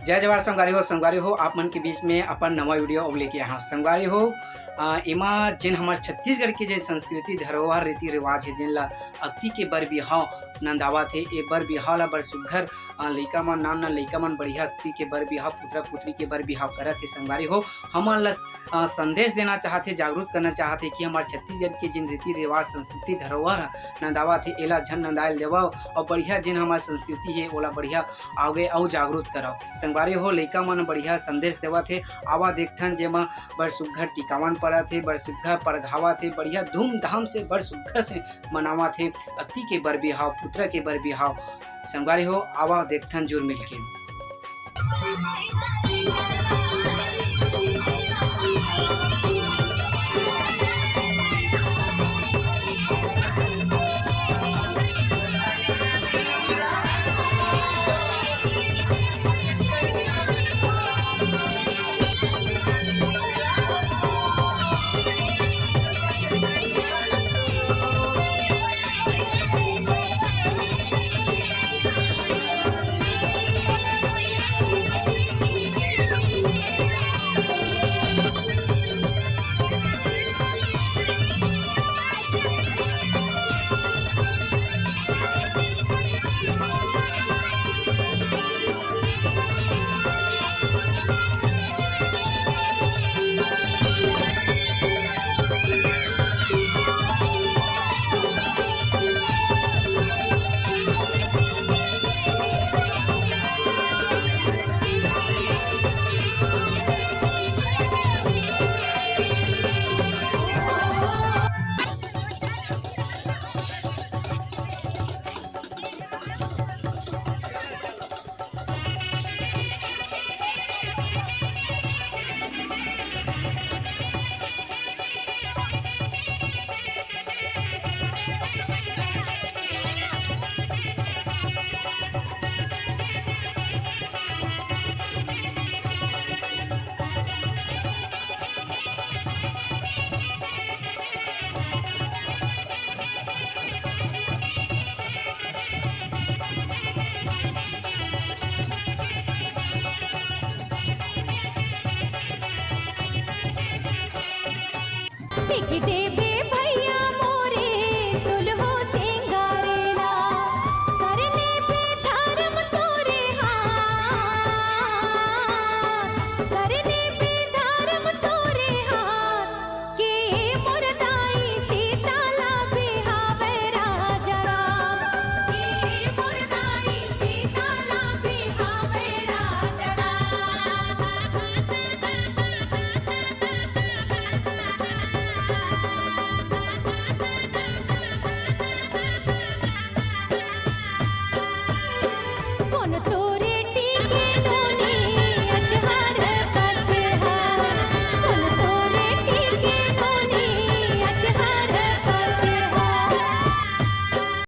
जय जवाहर संगवारी हो आप मन के बीच में अपन नवा वीडियो अब लेके आया संगवारी हो। एमा जिन हमार छत्तीसगढ़ के जो संस्कृति धरोहर रीति रिवाज है जिन ला अक्ति के बर बिहाव नंदावा थे ए बर बिहाव ला बर सुघर लइका मन नान लइका मन बढ़िया अक्ति के बर बिहाव पुत्रा पुत्री के बर बिहाव करत है संगवारी हो। हमन ला संदेश देना चाहते जागरूक करना चाहते कि हमारे छत्तीसगढ़ के जिन रीति रिवाज संस्कृति धरोहर नंदावा थे एला झन नंदायल देव और बढ़िया जिन हमारे संस्कृति है ओला बढ़िया आगे और जागरूक कराओ संगवारी हो। लइका मन बढ़िया संदेश देवा थे आवा देखथन जेमा बड़ सुघर टिकावन पड़ा थे बड़ सुघर परघावा थे बढ़िया धूमधाम से बड़ सुघर से मनावा थे अक्ति के बर बिहाव पुत्र के बर बिहाव संगवारी हो। आवा देखथन जुर मिलके देवी